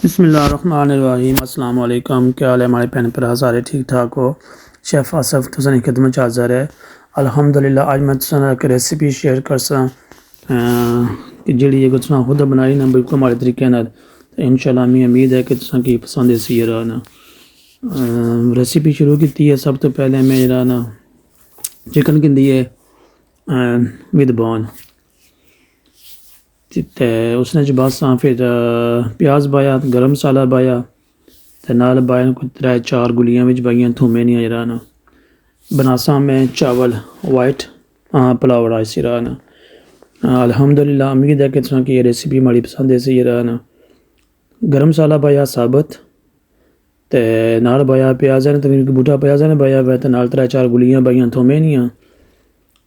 بسم اللہ الرحمن الرحیم السلام علیکم کیا حال ہے ہمارے بھن بھرا سارے ٹھیک ٹھاک ہو شیف آصف تسانی خدمت حاضر ہے الحمدللہ اج میں تساں ایک ریسیپی شیئر کرساں کہ جڑی ہے تساں خود بنائی نا بالکل ہمارے طریقے نال انشاءاللہ میں امید ہے کہ تساں کی پسند سی ہے نا ریسیپی شروع کی ہے سب تو پہلے میں جڑا نا چکن کندی ہے ود بون تے اس نے بعد پھر پیاز بایا گرم مسالہ بایا تے نال بایا کوئی 3-4 گلیاں وچ بائیاں تھومے نہیں جڑا نا بناساں میں چاول وائٹ پلاؤ رائس جڑا نا الحمدللہ امید ہے کہ تساں کی یہ ریسیپی ہماری پسند ہے سی جڑا نا گرم مسالہ بایا ثابت تے نال بایا پیاز نے تقریباً بوٹا پیاز نے بایا تے نال 3-4 گلیاں بائیاں تھومے نہیں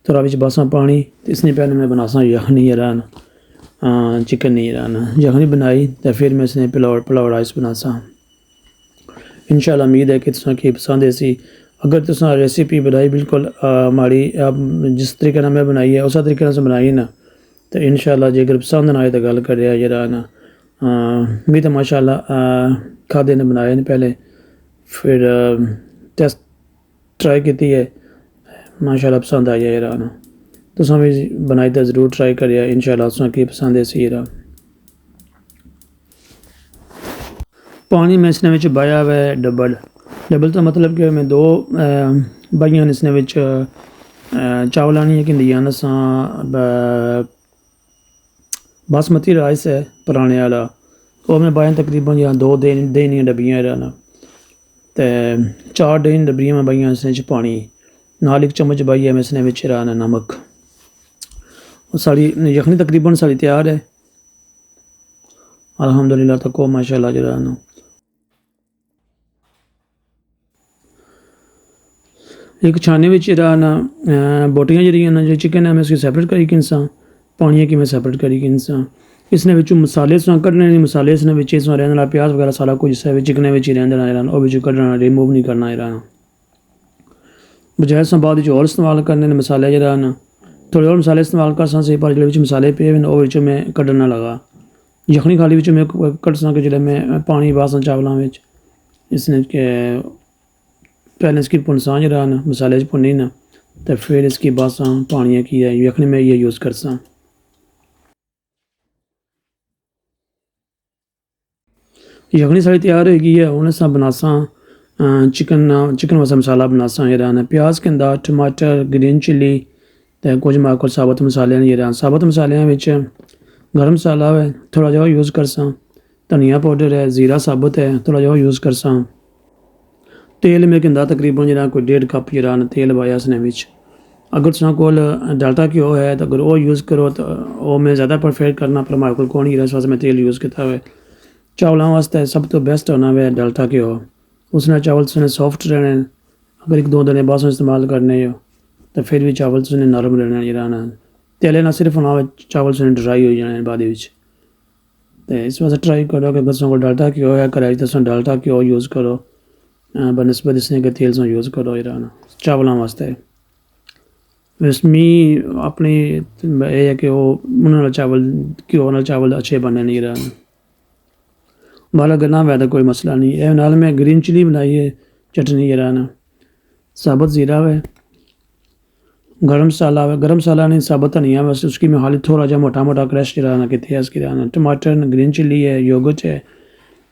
تھوڑا وچ باساں پانی تے اس نے پہلے میں بناساں یخنی جڑا نا چکن نہیں رہنا یخنی بنائی تو پھر میں اس نے پلاؤ رائس بناسا انشاءاللہ امید ہے کہ تساں کی پسند ہے سی اگر تساں ریسیپی بنائی بالکل ہماری جس طریقے نال میں بنائی ہے اسی طریقے سے بنائی نا تو انشاءاللہ جے اگر پسند نہ آئے تو گل کریا جڑا نا میں تو ماشاءاللہ کھادے نے بنائے نے پہلے پھر ٹیسٹ ٹرائی کیتی ہے ماشاءاللہ پسند آئی ہے جڑا نا تساں بھی بنائی تو ضرور ٹرائی کریے انشاءاللہ تساں کی پسند ہے سی پانی میں اس نے وچ بایا ہوا ہے ڈبل تو مطلب کہ میں 2 بائیاں اس نے وچ چاول آنی کندیاں نساں بسمتی رائس ہے پرانے والا وہ میں بایا تقریباً 2 دینی ڈبیاں رہنا تے 4 دینی ڈبیاں میں بائیاں اس نے پانی نال 1 چمچ بائی ہے میں اس نے وچ رہنا نمک ساری یخنی تقریباً ساری تیار ہے الحمدللہ تکو ماشاءاللہ جڑا نا ایک چھانے وچ جڑا نا بوٹیاں جڑیاں نا جو چکن ہے میں اس کی سیپریٹ کری کنساں پانیاں کی میں سیپریٹ کری کنساں اس نے وچوں مسالے ساں کڈنے نہیں مسالے اس نے وچ رہن والا پیاز وغیرہ سارا کچھ چکنے وچ ہی رہن دینا وہ وچوں کڈنا ریموو نہیں کرنا بجائے اس بعد جو اور استعمال کرنے مسالے جڑا نا تھوڑے اور مسالے استعمال کرساں سی پر جڑے مسالے پے وہ وچوں میں کڈنا لگا یخنی خالی وچوں میں کڈساں کہ جڑے میں پانی باساں چاولاں وچ اس نے کہ پہلے اس کی پنساں جڑا نا مسالے پنی نا تو پھر اس کی باساں پانی کی ہے یخنی میں یہ یوز کرساں یخنی ساری تیار ہو گئی ہے ہن اساں بناساں چکن واسطے مسالہ بناساں جڑا نا پیاز کندا ٹماٹر گرین چلی تے کچھ کچھ ثابت مسالے نے جڑا ثابت مسالیاں وچ گرم مسالہ ہے تھوڑا جہا یوز کرساں دھنیا پاؤڈر ہے زیرہ ثابت ہے تھوڑا جہا یوز کرساں تیل میں کندا تقریباً جڑا کوئی 1.5 کپ جڑا نا تیل پایا اس نے وچ اگر تساں کول ڈالٹا گھیو ہے تو اگر وہ یوز کرو تو وہ میں زیادہ پریفر کرنا پر ہمارے کول کون نہیں اس واسطے میں تیل یوز کیتا ہوئے چاولاں واسطے سب تو بیسٹ ہونا ہے ڈالٹا گھیو اس نے چاول سنے سافٹ رہنے اگر 1-2 دن بعد استعمال کرنے ہو تو پھر بھی چاول سنے نرم رہنا جڑا نا تیلے نہ صرف ہونا چاول سنے ڈرائی ہو جانے بعد وچ تو اس واسطے ٹرائی کرو کہ اگر تساں کول ڈالٹا گھیو ہے کرائی تو تساں ڈالٹا گھیو یوز کرو بنسبت اس نے کہ تیل ساں یوز کرو جڑا نا چاولاں واسطے بس می اپنی یہ ہے کہ وہ انہوں نے چاول گھیو نال چاول اچھے بننے نہیں رہا بالا گنا ہوا تو کوئی مسئلہ نہیں ہے نال میں گرین چلی بنائی ہے چٹنی جڑا نا ثابت زیرہ ہے گرم مسالہ نہیں ثابت دھنیا بس اس کی میں خالی تھوڑا جہا موٹا کریش جڑا نا کیتے اس کی رہنا ٹماٹر گرین چلی ہے یوگرٹ ہے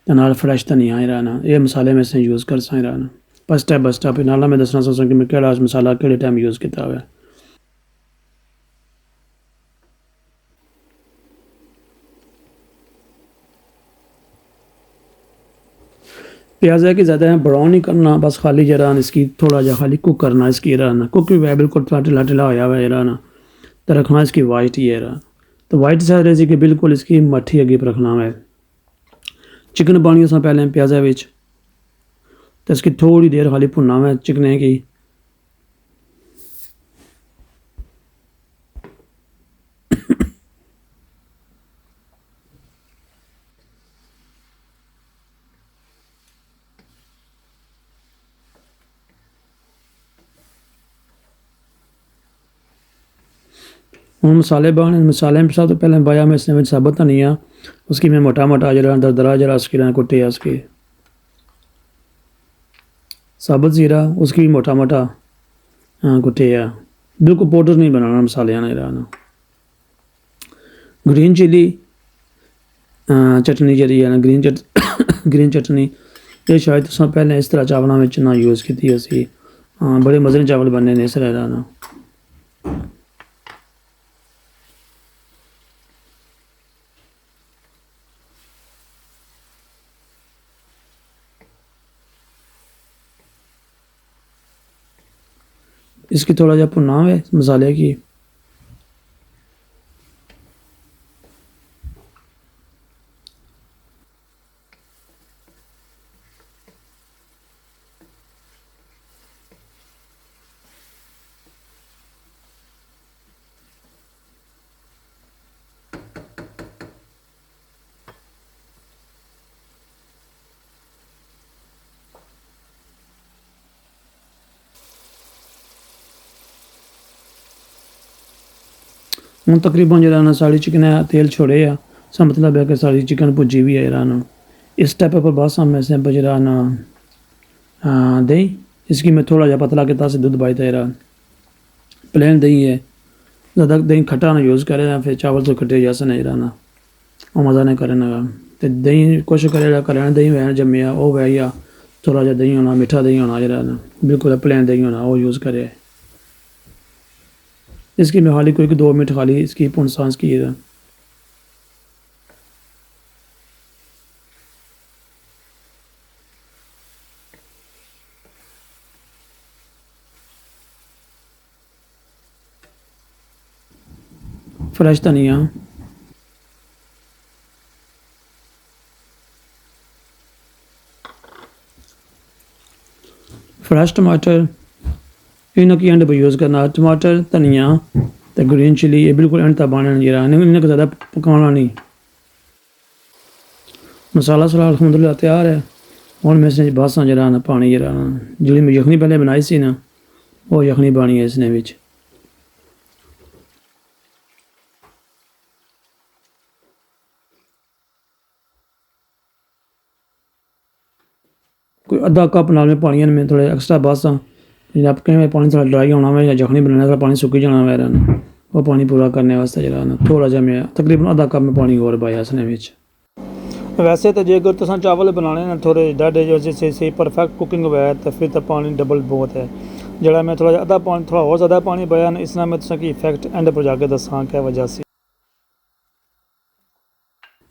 نال فریش دھنیا ہے رہنا یہ مسالے میں سے یوز کرساں رہنا پر سٹیپ بائی سٹیپ نال میں دسنا سوچاں کہ میں کہڑا مسالہ کہڑے ٹائم یوز کیتا ہوا پیاز ہے کہ زیادہ براؤن نہیں کرنا بس خالی جڑا اس کی تھوڑا جہا خالی کوک کرنا اس کی رہنا کوک بھی بالکل ٹلا ہویا ہوا ہے رہنا تو رکھنا اس کی وائٹ ہی ہے رہا تو وائٹ سے رہی کہ بالکل اس کی مٹھی اگے پر رکھنا ہے چکن پانی اساں پہلے پیازا وچ تو اس کی تھوڑی دیر خالی بھننا ہے چکنے کی ہوں مسالے بنے مسالے میں سب تو پہلے بایا میں اس نے ثابت دھنیا اس کی میں موٹا موٹا جڑا دردرا جڑا اس کی کٹیا اس کی ثابت زیرہ اس کی موٹا موٹا کٹیا بالکل پاؤڈر نہیں بنانا مسالے نا گرین چلی چٹنی جی ہے نا گرین چٹنی یہ شاید تو پہلے اس طرح چاولوں میں نہ یوز کی اسی بڑے مزے چاول بننے نے اس طرح نا اس کی تھوڑا جا بھنا ہے مسالے کی ہوں تقریباً جا ساری چکن تیل چھوڑے اس کا مطلب ہے کہ ساری چکن بھجی بھی ہے اس اسٹیپ پر بس ہم ایسے جا دہی اس کی میں تھوڑا جا پتلا کیا سے دودھ بائی تھا پلین دہی ہے زیادہ دہی کھٹا نہ یوز کرے پھر چاول تو کھٹے جیسا نہیں رہنا وہ مزہ نہیں کرے نا تو دہی کوشش کرے کریں دہی وے جمیا وہ وے یا تھوڑا جا دہی ہونا میٹھا دہی ہونا جا بالکل پلین دہی ہونا وہ یوز کرے اس کی میں خالی کوئی 2 منٹ خالی اس کی پون سانس کی فریش دھنیا فریش ٹماٹر انہوں کی اینڈ پہ یوز کرنا ٹماٹر دھنیا تو گرین چلی یہ بالکل اینڈ تک باننا انہیں کو زیادہ پکانا نہیں مسالہ سلا الحمدللہ تیار ہے ہوں میں اس نے باساں جا پانی جی میں یخنی پہلے بنائی سی نا وہ یخنی بانی ہے اس نے کوئی ادھا کپ نال میں پانی میں تھوڑے ایکسٹرا باساں جب کہیں پانی تھوڑا ڈرائی ہونا ہے یا یخنی بنانا تھوڑا پانی سکی جانا ہے وہ پانی پورا کرنے واسطے جا تھوڑا جہا میں تقریباً ادھا کپ میں پانی اور پایا اس نے ویسے تو جے اگر تصا چاول بنانے نا تھوڑے ڈاڈے جو صحیح پرفیکٹ کوکنگ ہوا ہے تو پھر تو پانی ڈبل بہت ہے جڑا میں تھوڑا ادھا پانی تھوڑا اور زیادہ پانی پایا نا اس میں تصا کی افیکٹ اینڈ پر جا کے دساں کیا وجہ سے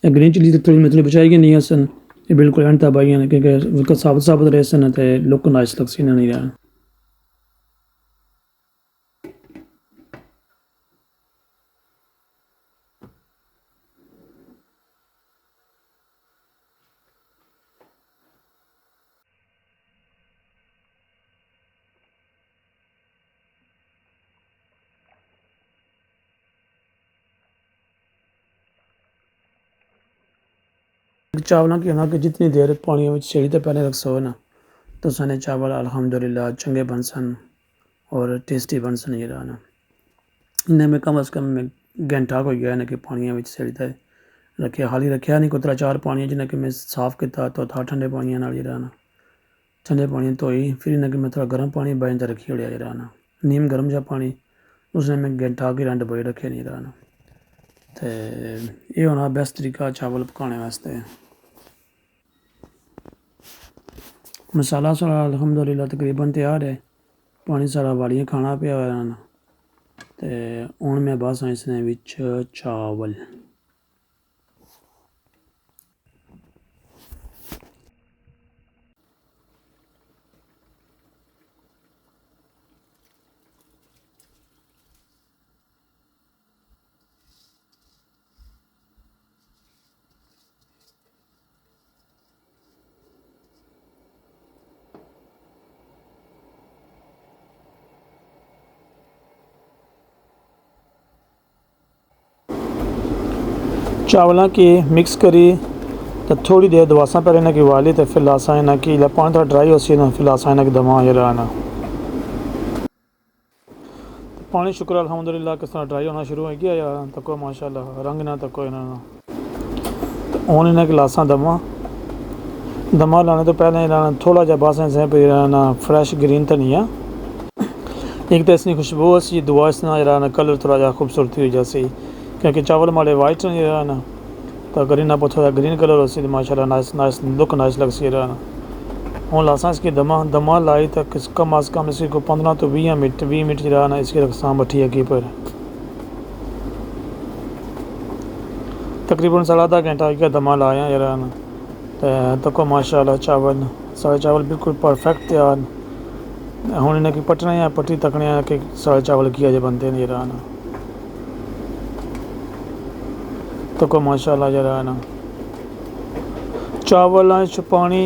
گرین چلی تھوڑی مطلب بچائی گئی نہیں سن یہ بالکل اینڈ تک پائی کیونکہ ثابت رہے سن تو لک نائس لگ سی نہیں رہا چاولوں کی ہونا کہ جتنی دیر پانی میں چھیڑی تو پہلے رکھ سو نا تو سنے چاول الحمدللہ چنگے بن سن اور ٹیسٹی بن سن یہ رہنا انہیں میں کم از کم میں گھنٹہ ہو گیا نا کہ پانی میں چھیڑی تے رکھے حالی رکھیا نہیں کوئی 3-4 پانی جنہیں کہ میں صاف کیا تو تھا ٹھنڈے پانی نال یہ رہنا ٹھنڈے پانی دھوئی پھر انہیں کہ میں تھوڑا گرم پانی بائن تے رکھی اڑیا یہ رہنا نیم گرم جا پانی اس نے میں گھنٹہ کی رنڈ بوئی رکھے نہیں رہنا تو یہ ہونا بیسٹ طریقہ چاول پکانے واسطے مسالہ سارا الحمدللہ تقریباً تیار ہے پانی سارا والیاں کھانا پیا ہوا تو ہوں میں بس اس نے چاول چاولوں کی مکس کری تو تھوڑی دیر دواساں پہلے انہیں کی والی تو پھر لاساں انہیں کی پانی تھوڑا ڈرائی ہو سی نا پھر لاساں انہیں کی دما یہ رہنا पानी शुक्र अल्हम्दुलिल्लाह किस तरह ड्राई होना शुरू हो गया यार तको माशाल्लाह रंग ना तको इन्होंने हूँ इन्हें गिलासा दमा लाने तो पहले इन्होंने थोड़ा जहा बस ना फ्रैश ग्रीन धनिया एक तो इसकी खुशबू सी दुआ इसना जरा कलर थोड़ा जहा खूबसूरती हुई जैसे क्योंकि चावल हमारे वाइट जरा ना तो अगर इन्हें थोड़ा ग्रीन कलर हो सी माशाल्लाह नाइस नाइस लुक नाइस लग सी रहा ना हूँ लासा इसकी दमा लाई तक कम अज़ कम इसकी को 15 तो 20 मिनट जरा ना इसकी रखसा भट्टी अगी पर तकरीबन साढ़े आधा घंटा का दमा लाया जरा ना तो को माशाल्लाह चावल सारे चावल बिल्कुल परफेक्ट तैयार हूँ इन्हें की पटना या पट्टी तकने कि सारे चावल किया जो बनते हैं जरा ना तो को माशाल्लाह जरा ना चावल पानी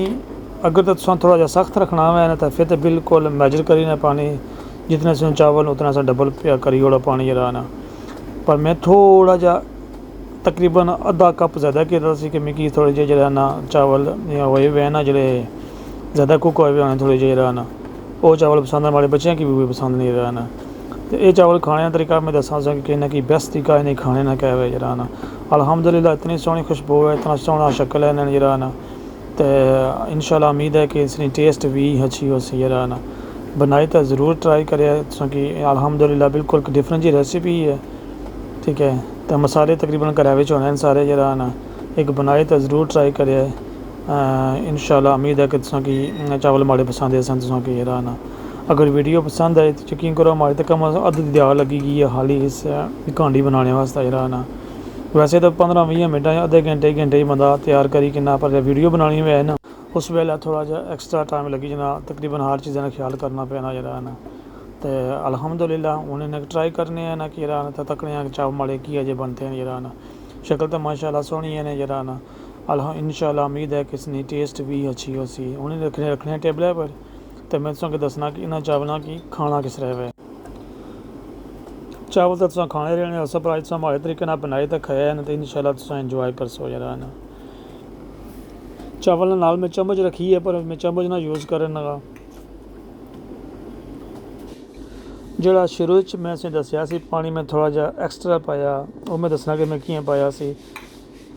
अगर तो तुम थोड़ा जहा सख्त रखना है ना तो फिर तो बिल्कुल मेजर करी ना पानी जितने से चावल उतना सा डबल करी वाला पानी जरा ना पर मैं थोड़ा जहा तकरीबन आधा कप ज़्यादा किया कि मिगी थोड़े जे जरा ना चावल होए हुए हैं ना जड़े ज़्यादा कुक होए हुए हैं थोड़े जे जरा ना वो चावल पसंद है हमारे बच्चों की भी पसंद नहीं रहा ना तो ये चावल खाने का तरीका मैं दसा कि कहीं ना कहीं बेस्ट तरीका नहीं खाने ना क्या है जरा ना अल्हम्दुलिल्लाह इतनी सोहनी खुशबू है इतना सोहना शक्ल है इन्हें जरा ना तो इंशाल्लाह उम्मीद है कि इसकी टेस्ट भी अच्छी हो सी जरा ना बनाई तो ज़रूर ट्राई करें कि अल्हम्दुलिल्लाह बिल्कुल डिफरेंट जी रेसिपी है ठीक है तो मसाले तकरीबन घरै विच होने सारे जरा ना एक बनाई तो ज़रूर ट्राई करें इंशाल्लाह उम्मीद है कि तुसां की चावल माड़े पसंद है तुसां की जरा ना अगर वीडियो पसंद आए तो यकीन करो हमारे तो कम अद्ध दी दाल लगी गई है हाली इस कांडी बनाने वास्ते जरा ना वैसे तो 15-20 मिनट या आधे घंटे ही बंदा तैयार करी किन्ना पर वीडियो बनानी है ना उस वेले थोड़ा जहा एक्स्ट्रा टाइम लगी जना तकरीबन हर चीज़ का ख्याल करना पैना जरा ना तो अल्हम्दुलिल्लाह उन्हें ट्राई करने हैं ना कि जरा तो तकने चावल माड़े किए जे बनते हैं जरा ना शक्ल तो माशाल्लाह सोहनी है जरा ना इंशाल्लाह उम्मीद है कि इसकी टेस्ट भी अच्छी हो सी उन्हें रखने टेबल पर तो मैं तुसें दसना कि इन्होंने चावलों की खाना किस तरह है चावल तो तुम खाने रहने सरप्राइज तुम हमारे तरीके बनाए तो खाए ना तो इंशाल्लाह तुम इंजॉय कर सो जरा ना चावल नाल मैं चम्मच रखी है पर मैं चम्मच ना यूज़ करन लगा जोड़ा शुरू मैं दसिया पानी में थोड़ा जहा एक्सट्रा पाया वो मैं दसना कि मैं किएं पाया सी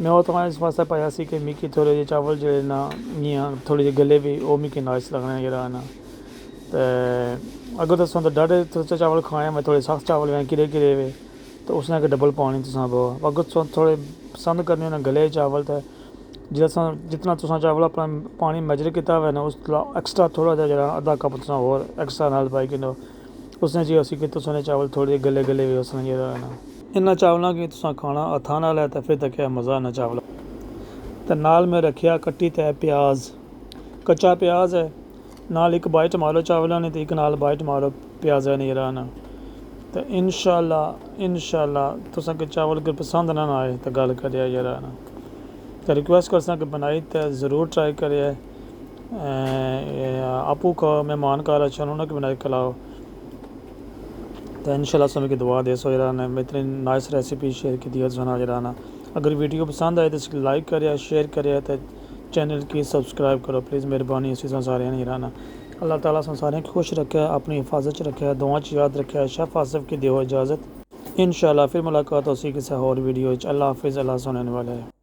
मैं वो तो इस वास्ते पाया सी कि मिगी थोड़े जे चावल जो ना इयां थोड़े जे गले भी वो मिगी नाइस लगने जरा ना तो अगर तुम तो डाढ़े चावल खाए मैं थोड़े सख्त चावल वे किरे वे तो उसने डबल पानी तुम पो अगर तुम थोड़े पसंद करने ना गले चावल तो जितना तुम चावल अपना पानी मेजर किया हुआ ना उस एक्स्ट्रा थोड़ा जहा आधा कप तुम होर एक्स्ट्रा नाल पाई कि उसने जी असी कि तुमने चावल थोड़े गले भी उसने जरा ना इन्होंने चावलों की तुम खाना हथा नाल है तो फिर तो क्या मज़ा ना चावल तो नाल मैं रखिया कट्टी तै प्याज कच्चा प्याज है नाल एक बाइट मारो चावलों ने तो एक नाल बाइट मारो प्याज है नहीं रहा ना तो इंशाल्लाह तुसां के चावल अगर पसंद ना आए तो गल करिए जरा ना तो रिक्वेस्ट कर कि बनाई तो ज़रूर ट्राई करिए आपू खाओ मेहमान घर अच्छा उन्होंने की बनाई खिलाओ तो इंशाल्लाह समय की दुआ दे सो जरा ना मैं इतनी नाइस रेसिपी शेयर की दिया सुना जरा ना अगर वीडियो पसंद आए तो इसको लाइक करिए शेयर करिए तो चैनल की सब्सक्राइब करो प्लीज़ मेहरबानी इसी सारे नहीं रहना अल्लाह ताला सारे खुश रखे अपनी हिफाजत रखे दुआ याद रखे शेफ आसिफ की दो इजाज़त इंशाल्लाह फिर मुलाकात होगी किसी और वीडियो अल्लाह हाफिज़ अल्लाह सुनने वाले है।